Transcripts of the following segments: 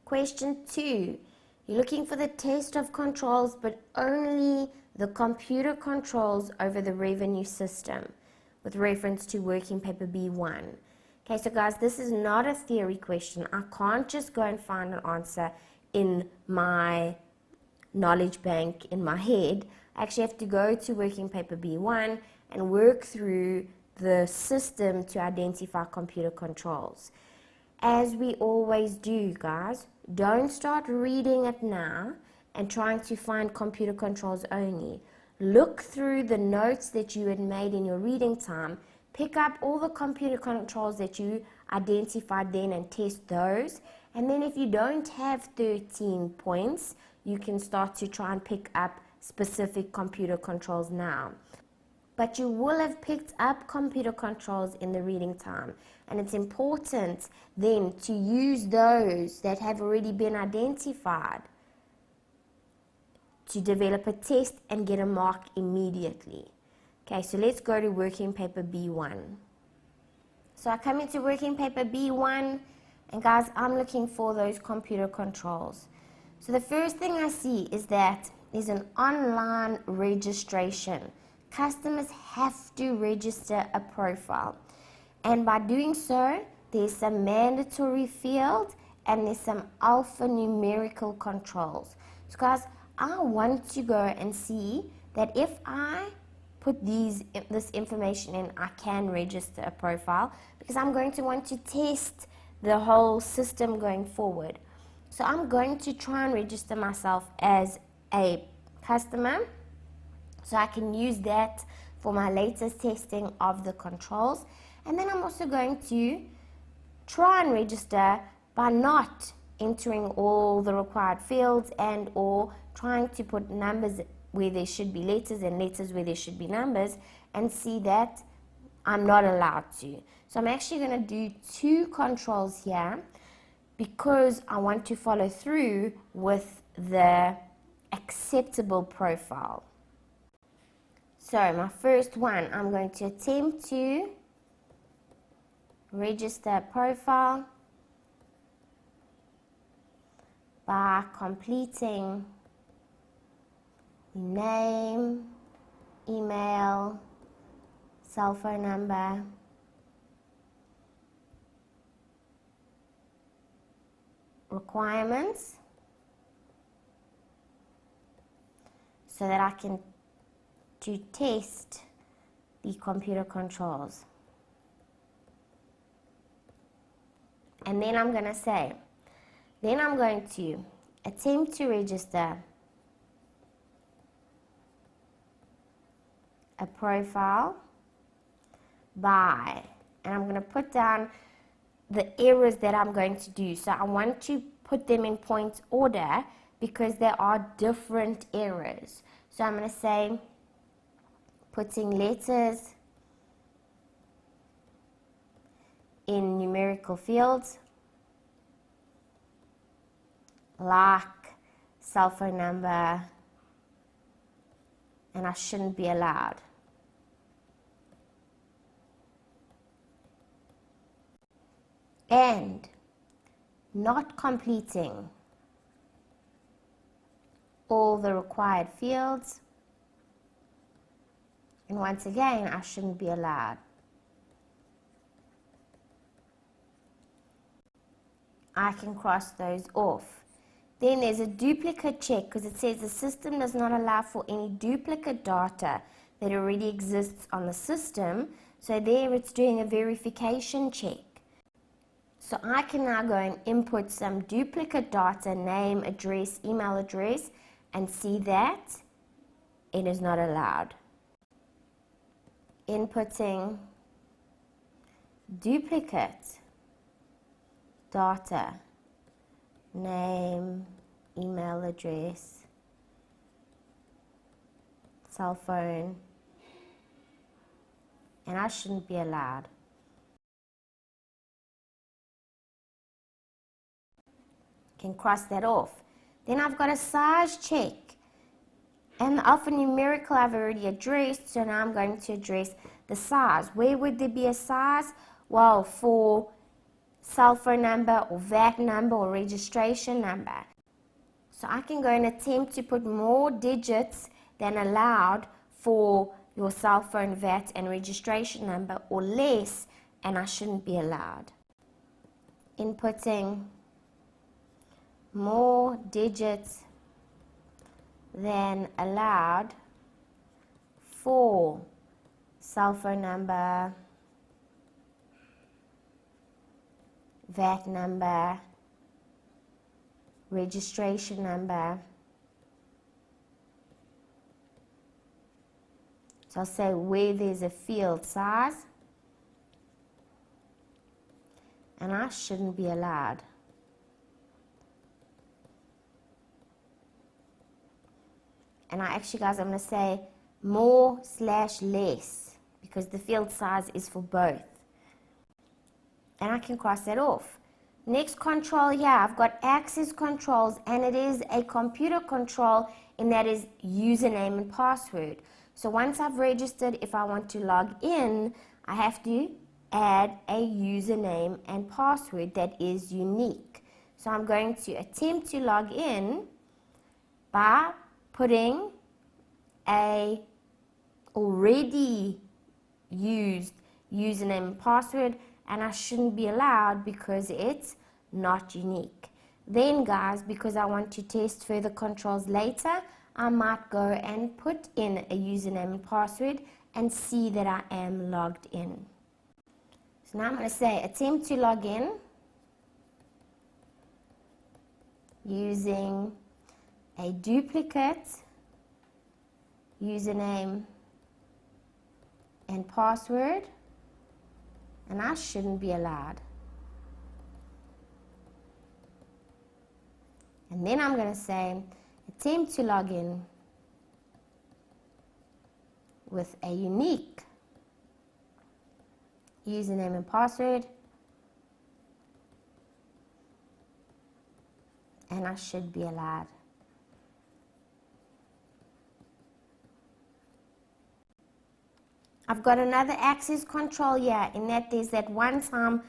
Question 2. You're looking for the test of controls, but only the computer controls over the revenue system with reference to working paper B1. Okay, so guys, this is not a theory question. I can't just go and find an answer in my knowledge bank in my head. I actually have to go to working paper B1 and work through the system to identify computer controls. As we always do, guys, don't start reading it now and trying to find computer controls only. Look through the notes that you had made in your reading time, pick up all the computer controls that you identified then and test those. And then if you don't have 13 points, you can start to try and pick up specific computer controls now. But you will have picked up computer controls in the reading time. And it's important then to use those that have already been identified to develop a test and get a mark immediately. Okay, so let's go to working paper B1. So I come into working paper B1, and guys, I'm looking for those computer controls. So the first thing I see is that there's an online registration. Customers have to register a profile. And by doing so, there's some mandatory field and there's some alphanumerical controls. So guys, I want to go and see that if I put this information in, I can register a profile, because I'm going to want to test the whole system going forward. So I'm going to try and register myself as a customer, so I can use that for my latest testing of the controls. And then I'm also going to try and register by not entering all the required fields and or trying to put numbers where there should be letters and letters where there should be numbers, and see that I'm not allowed to. So I'm actually going to do 2 controls here because I want to follow through with the acceptable profile. So my first one, I'm going to attempt to register a profile by completing name, email, cell phone number, requirements, so that I can test the computer controls. And then I'm going to say, then I'm going to attempt to register a profile by, and I'm going to put down the errors that I'm going to do. So I want to put them in point order because there are different errors. So I'm going to say putting letters in numerical fields like cell phone number, and I shouldn't be allowed. And not completing all the required fields, and once again, I shouldn't be allowed. I can cross those off. Then there's a duplicate check, because it says the system does not allow for any duplicate data that already exists on the system. So there it's doing a verification check. So I can now go and input some duplicate data, name, address, email address, and see that it is not allowed. Inputting duplicate data, name, email address, cell phone, and I shouldn't be allowed. Can cross that off. Then I've got a size check, and the alphanumerical I've already addressed, so now I'm going to address the size. Where would there be a size? Well, for cell phone number or VAT number or registration number. So I can go and attempt to put more digits than allowed for your cell phone, VAT and registration number, or less, and I shouldn't be allowed. Inputting more digits than allowed for cell phone number, VAT number, registration number. So I'll say where there's a field size, and I shouldn't be allowed. And guys, I'm going to say more/less because the field size is for both. And I can cross that off. Next control here, I've got access controls, and it is a computer control, and that is username and password. So once I've registered, if I want to log in, I have to add a username and password that is unique. So I'm going to attempt to log in by putting a already used username and password, and I shouldn't be allowed because it's not unique. Then guys, because I want to test further controls later, I might go and put in a username and password and see that I am logged in. So now I'm going to say attempt to log in using a duplicate username and password, and I shouldn't be allowed. And then I'm going to say attempt to log in with a unique username and password, and I should be allowed. I've got another access control here, in that there's that one-time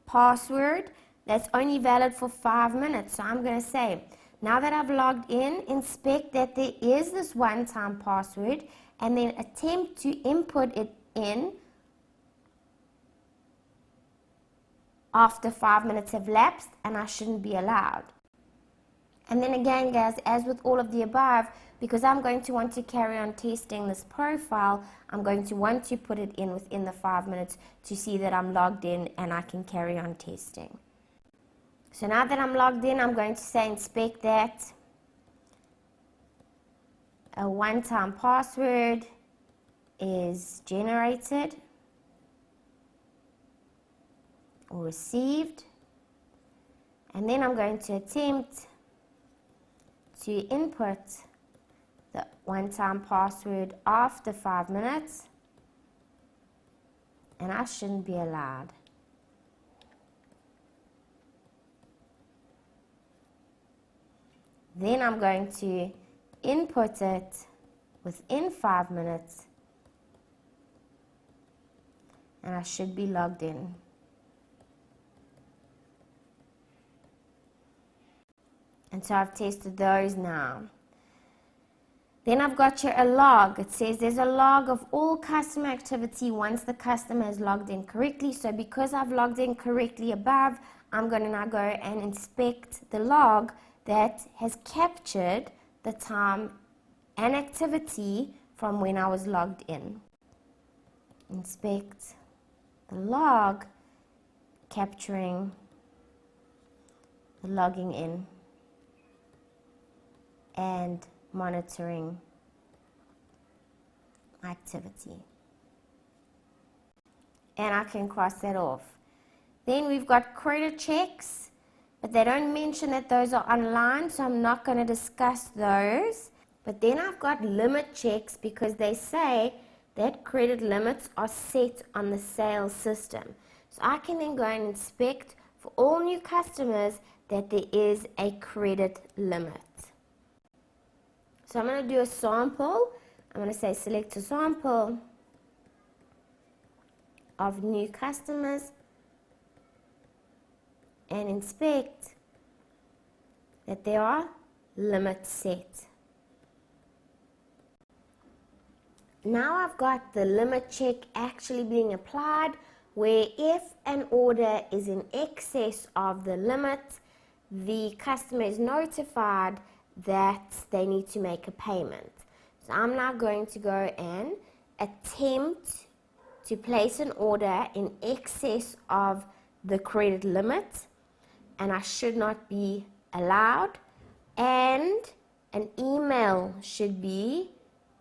password that's only valid for 5 minutes. So I'm going to say, now that I've logged in, inspect that there is this one-time password, and then attempt to input it in after 5 minutes have lapsed, and I shouldn't be allowed. And then again, guys, as with all of the above, because I'm going to want to carry on testing this profile, I'm going to want to put it in within the 5 minutes to see that I'm logged in and I can carry on testing. So now that I'm logged in, I'm going to say inspect that a one-time password is generated or received, and then I'm going to attempt to input the one-time password after 5 minutes, and I shouldn't be allowed. Then I'm going to input it within 5 minutes, and I should be logged in. And so I've tested those now. Then I've got here a log. It says there's a log of all customer activity once the customer is logged in correctly. So because I've logged in correctly above, I'm going to now go and inspect the log that has captured the time and activity from when I was logged in. Inspect the log capturing the logging in and monitoring activity. And I can cross that off. Then we've got credit checks, but they don't mention that those are online, so I'm not going to discuss those. But then I've got limit checks because they say that credit limits are set on the sales system. So I can then go and inspect for all new customers that there is a credit limit. So I'm going to do a sample. I'm going to say select a sample of new customers. and inspect that there are limits set. Now I've got the limit check actually being applied, where if an order is in excess of the limit, the customer is notified that they need to make a payment. So I'm now going to go and attempt to place an order in excess of the credit limit, and I should not be allowed, and an email should be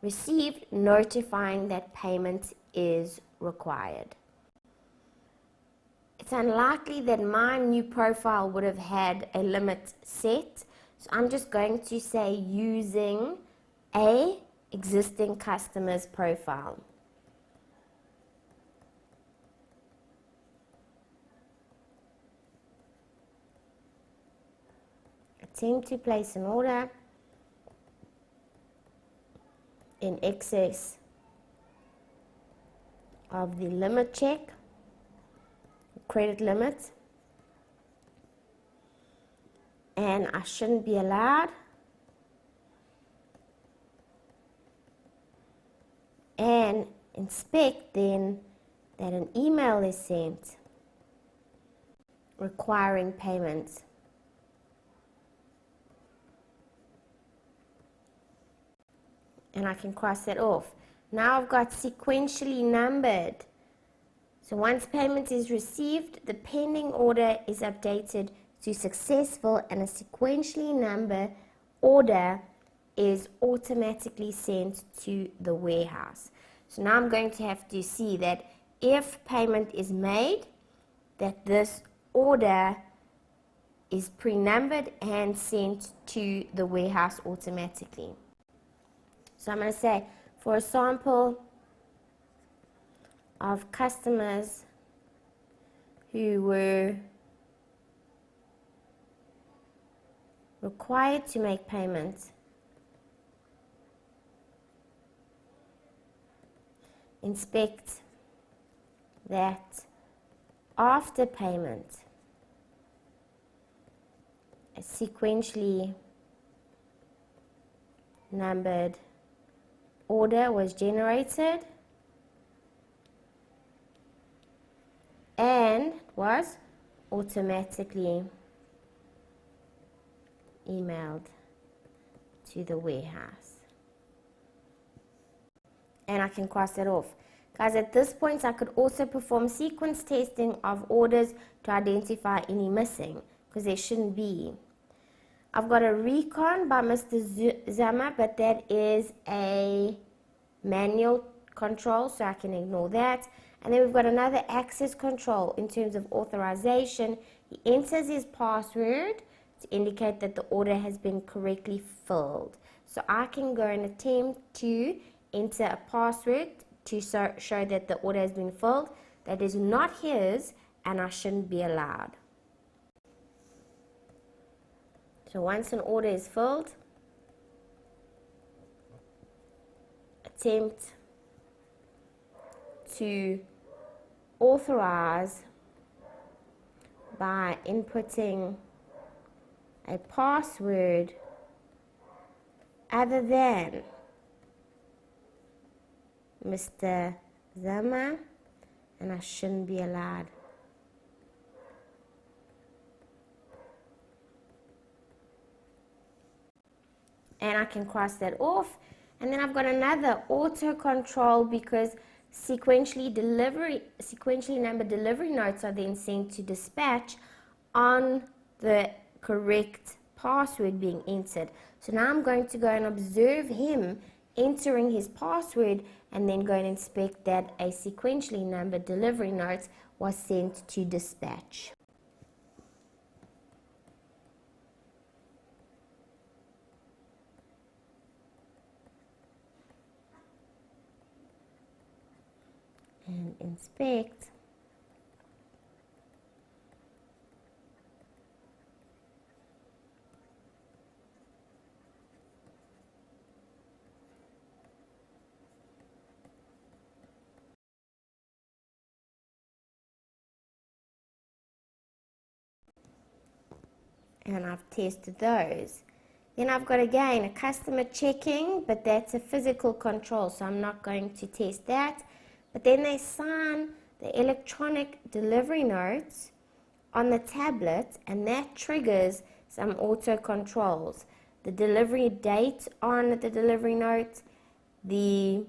received notifying that payment is required. It's unlikely that my new profile would have had a limit set, so I'm just going to say using a existing customer's profile. Attempt to place an order in excess of the limit check, credit limit, and I shouldn't be allowed, and inspect then that an email is sent requiring payment. And I can cross that off. Now I've got sequentially numbered. So once payment is received, the pending order is updated to successful, and a sequentially numbered order is automatically sent to the warehouse. So now I'm going to have to see that if payment is made, that this order is pre-numbered and sent to the warehouse automatically. So I'm going to say, for a sample of customers who were required to make payments, inspect that after payment, a sequentially numbered order was generated and was automatically emailed to the warehouse. And I can cross that off. Guys, at this point I could also perform sequence testing of orders to identify any missing, because there shouldn't be. I've got a recon by Mr. Zama, but that is a manual control, so I can ignore that. And then we've got another access control in terms of authorization. He enters his password to indicate that the order has been correctly filled. So I can go and attempt to enter a password to show that the order has been filled. That is not his, and I shouldn't be allowed. So once an order is filled, attempt to authorize by inputting a password other than Mr. Zama, and I shouldn't be allowed. And I can cross that off. And then I've got another auto control, because sequentially numbered delivery notes are then sent to dispatch on the correct password being entered. So now I'm going to go and observe him entering his password, and then go and inspect that a sequentially numbered delivery note was sent to dispatch. And inspect and I've tested those. Then I've got again a customer checking, but that's a physical control, so I'm not going to test that. But then they sign the electronic delivery notes on the tablet, and that triggers some auto controls. The delivery date on the delivery note, the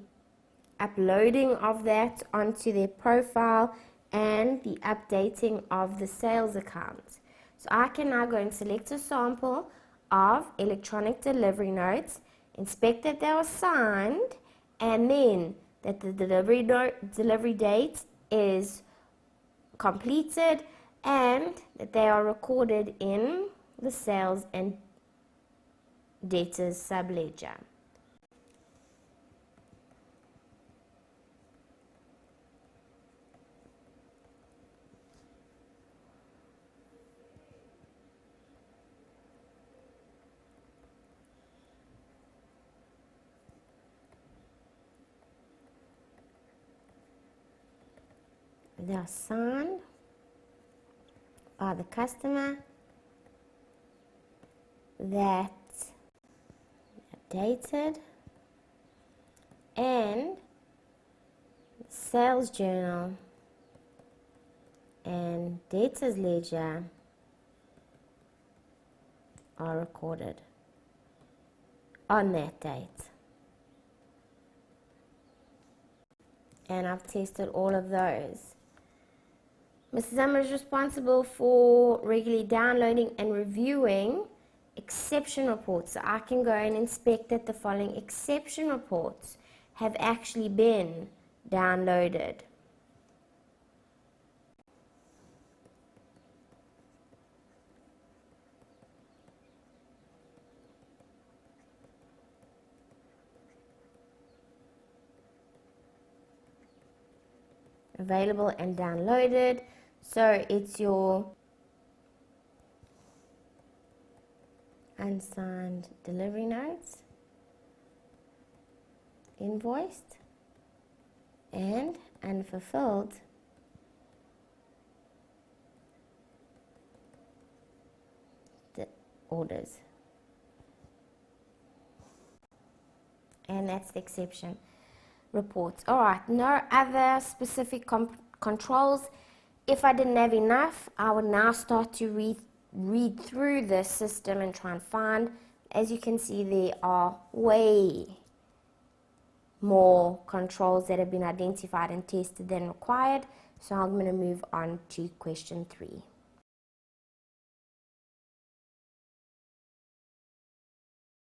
uploading of that onto their profile, and the updating of the sales account. So I can now go and select a sample of electronic delivery notes, inspect that they were signed, and then that the delivery date is completed and that they are recorded in the sales and debtors subledger. They are signed by the customer, that dated, and sales journal and debtors ledger are recorded on that date. And I've tested all of those. Mrs. Zimmer is responsible for regularly downloading and reviewing exception reports. So I can go and inspect that the following exception reports have actually been downloaded. Available and downloaded. So it's your unsigned delivery notes, invoiced, and unfulfilled orders. And that's the exception reports. Alright, no other specific controls. If I didn't have enough, I would now start to read through the system and try and find. As you can see, there are way more controls that have been identified and tested than required. So I'm going to move on to question 3.